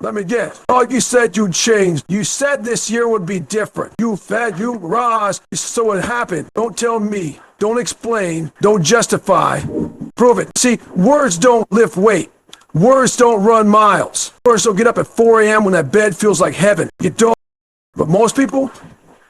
Let me guess. Oh, you said you'd change. You said this year would be different. You fed, you rise, so it happened. Don't tell me. Don't explain. Don't justify. Prove it. See, words don't lift weight. Words don't run miles. Words don't get up at 4 a.m. when that bed feels like heaven. You don't. But most people,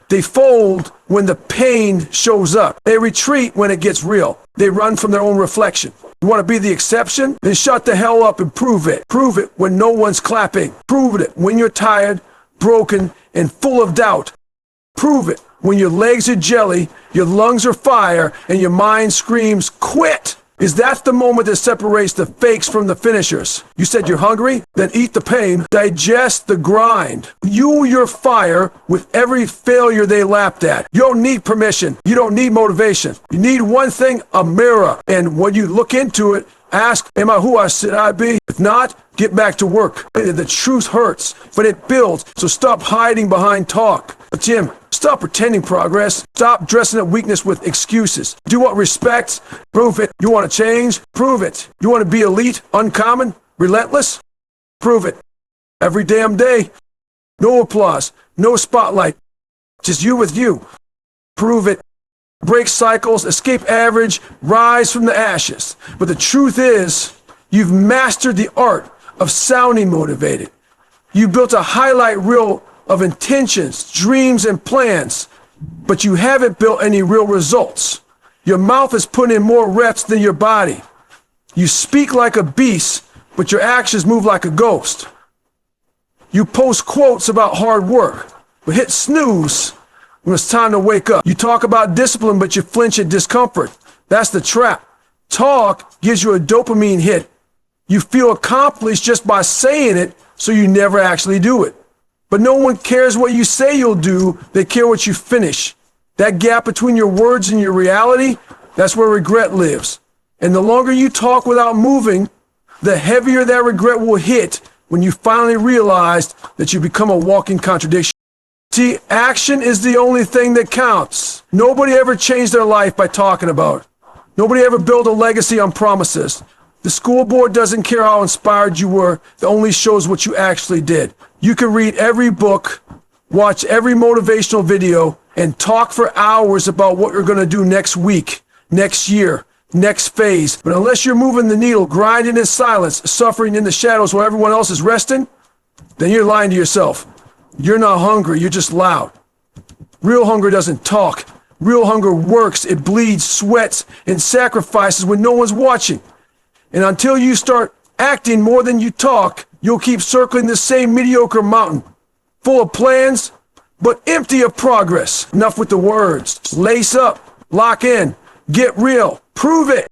they fold when the pain shows up. They retreat when it gets real. They run from their own reflection. You want to be the exception? Then shut the hell up and prove it. Prove it when no one's clapping. Prove it when you're tired, broken, and full of doubt. Prove it when your legs are jelly, your lungs are fire, and your mind screams, quit. Is that the moment that separates the fakes from the finishers? You said you're hungry? Then eat the pain. Digest the grind. Fuel your fire with every failure they laughed at. You don't need permission. You don't need motivation. You need one thing, a mirror. And when you look into it, ask, am I who I said I'd be? If not, get back to work. The truth hurts, but it builds. So stop hiding behind talk. But Jim, stop pretending progress. Stop dressing up weakness with excuses. Do what respects. Prove it. You want to change? Prove it. You want to be elite, uncommon, relentless? Prove it. Every damn day. No applause. No spotlight. Just you with you. Prove it. Break cycles, escape average, rise from the ashes. But the truth is, you've mastered the art of sounding motivated. You built a highlight reel of intentions, dreams, and plans, but you haven't built any real results. Your mouth is putting in more reps than your body. You speak like a beast, but your actions move like a ghost. You post quotes about hard work, but hit snooze when it's time to wake up. You talk about discipline, but you flinch at discomfort. That's the trap. Talk gives you a dopamine hit. You feel accomplished just by saying it, so you never actually do it. But no one cares what you say you'll do. They care what you finish. That gap between your words and your reality, that's where regret lives. And the longer you talk without moving, the heavier that regret will hit when you finally realize that you become a walking contradiction. See, action is the only thing that counts. Nobody ever changed their life by talking about it. Nobody ever built a legacy on promises. The school board doesn't care how inspired you were. It only shows what you actually did. You can read every book, watch every motivational video, and talk for hours about what you're going to do next week, next year, next phase. But unless you're moving the needle, grinding in silence, suffering in the shadows while everyone else is resting, then you're lying to yourself. You're not hungry, you're just loud. Real hunger doesn't talk. Real hunger works, it bleeds, sweats, and sacrifices when no one's watching. And until you start acting more than you talk, you'll keep circling the same mediocre mountain, full of plans, but empty of progress. Enough with the words. Lace up, lock in, get real, prove it.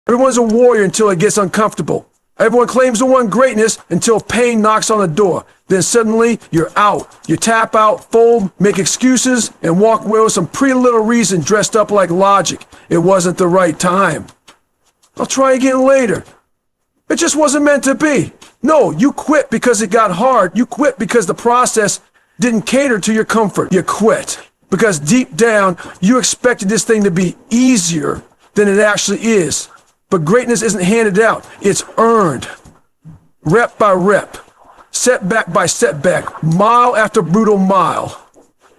Everyone's a warrior until it gets uncomfortable. Everyone claims to want greatness until pain knocks on the door. Then suddenly you're out. You tap out, fold, make excuses, and walk away with some pretty little reason dressed up like logic. It wasn't the right time. I'll try again later. It just wasn't meant to be. No, you quit because it got hard. You quit because the process didn't cater to your comfort. You quit because deep down you expected this thing to be easier than it actually is. But greatness isn't handed out. It's earned. Rep by rep. Setback by setback. Mile after brutal mile.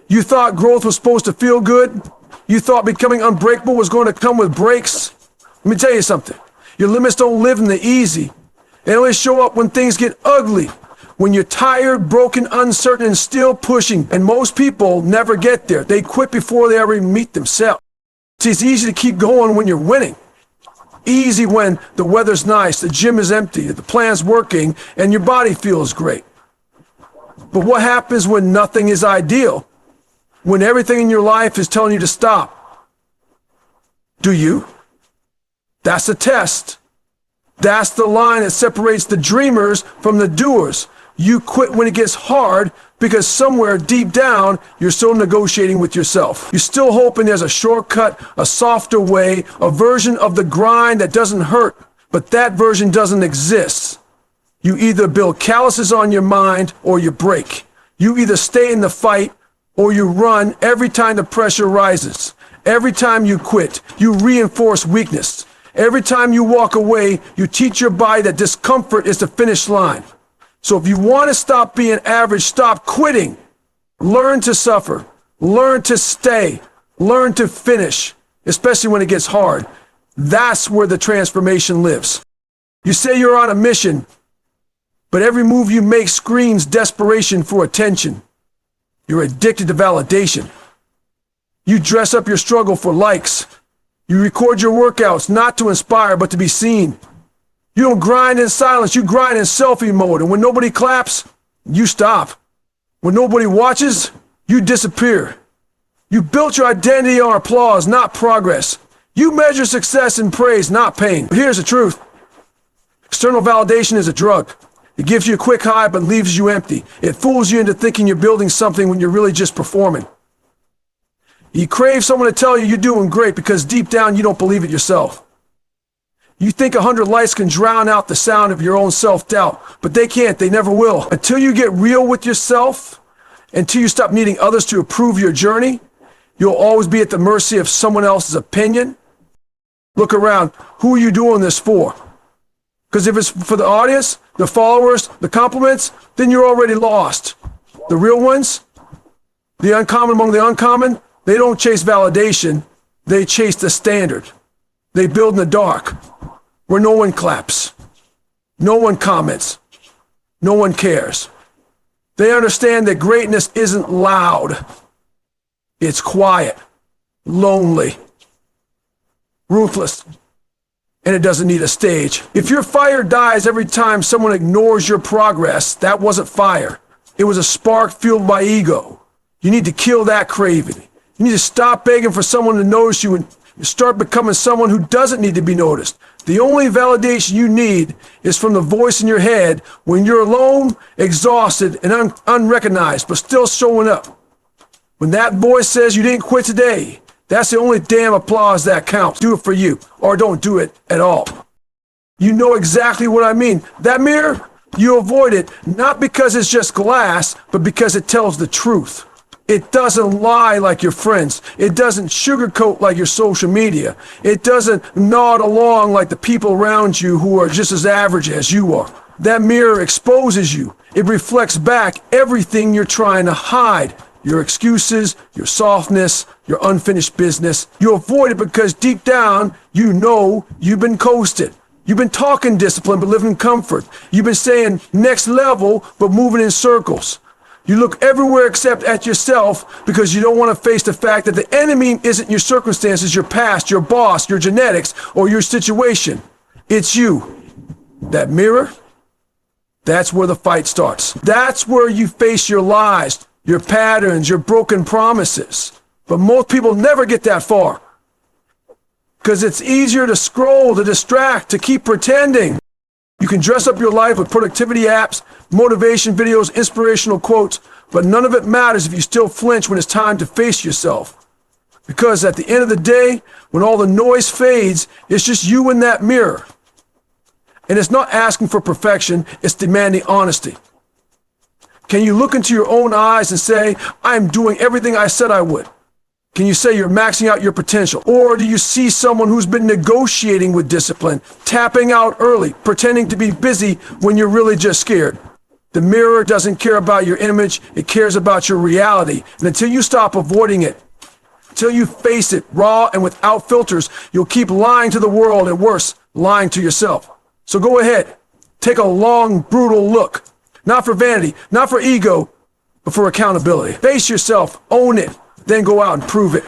You thought growth was supposed to feel good? You thought becoming unbreakable was going to come with breaks? Let me tell you something. Your limits don't live in the easy. They only show up when things get ugly. When you're tired, broken, uncertain, and still pushing. And most people never get there. They quit before they ever even meet themselves. See, it's easy to keep going when you're winning. Easy when the weather's nice, the gym is empty, the plan's working, and your body feels great. But what happens when nothing is ideal? When everything in your life is telling you to stop? Do you? That's the test. That's the line that separates the dreamers from the doers. You quit when it gets hard because somewhere deep down, you're still negotiating with yourself. You're still hoping there's a shortcut, a softer way, a version of the grind that doesn't hurt, but that version doesn't exist. You either build calluses on your mind or you break. You either stay in the fight or you run every time the pressure rises. Every time you quit, you reinforce weakness. Every time you walk away, you teach your body that discomfort is the finish line. So if you want to stop being average, stop quitting. Learn to suffer. Learn to stay. Learn to finish, especially when it gets hard. That's where the transformation lives. You say you're on a mission, but every move you make screams desperation for attention. You're addicted to validation. You dress up your struggle for likes. You record your workouts not to inspire, but to be seen. You don't grind in silence, you grind in selfie mode. And when nobody claps, you stop. When nobody watches, you disappear. You built your identity on applause, not progress. You measure success in praise, not pain. But here's the truth. External validation is a drug. It gives you a quick high, but leaves you empty. It fools you into thinking you're building something when you're really just performing. You crave someone to tell you you're doing great because deep down you don't believe it yourself. You think 100 lights can drown out the sound of your own self-doubt, but they can't, they never will. Until you get real with yourself, until you stop needing others to approve your journey, you'll always be at the mercy of someone else's opinion. Look around. Who are you doing this for? Because if it's for the audience, the followers, the compliments, then you're already lost. The real ones, the uncommon among the uncommon, they don't chase validation, they chase the standard. They build in the dark, where no one claps, no one comments, no one cares. They understand that greatness isn't loud. It's quiet, lonely, ruthless, and it doesn't need a stage. If your fire dies every time someone ignores your progress, that wasn't fire. It was a spark fueled by ego. You need to kill that craving. You need to stop begging for someone to notice you and start becoming someone who doesn't need to be noticed. The only validation you need is from the voice in your head when you're alone, exhausted, and unrecognized, but still showing up. When that voice says you didn't quit today, that's the only damn applause that counts. Do it for you, or don't do it at all. You know exactly what I mean. That mirror, you avoid it, not because it's just glass, but because it tells the truth. It doesn't lie like your friends. It doesn't sugarcoat like your social media. It doesn't nod along like the people around you who are just as average as you are. That mirror exposes you. It reflects back everything you're trying to hide. Your excuses, your softness, your unfinished business. You avoid it because deep down, you know you've been coasted. You've been talking discipline but living in comfort. You've been saying next level but moving in circles. You look everywhere except at yourself because you don't want to face the fact that the enemy isn't your circumstances, your past, your boss, your genetics, or your situation. It's you. That mirror, that's where the fight starts. That's where you face your lies, your patterns, your broken promises. But most people never get that far because it's easier to scroll, to distract, to keep pretending. You can dress up your life with productivity apps, motivation videos, inspirational quotes, but none of it matters if you still flinch when it's time to face yourself. Because at the end of the day, when all the noise fades, it's just you in that mirror. And it's not asking for perfection, it's demanding honesty. Can you look into your own eyes and say, I'm doing everything I said I would? Can you say you're maxing out your potential? Or do you see someone who's been negotiating with discipline, tapping out early, pretending to be busy when you're really just scared? The mirror doesn't care about your image, it cares about your reality. And until you stop avoiding it, until you face it raw and without filters, you'll keep lying to the world and worse, lying to yourself. So go ahead, take a long, brutal look. Not for vanity, not for ego, but for accountability. Face yourself, own it, then go out and prove it.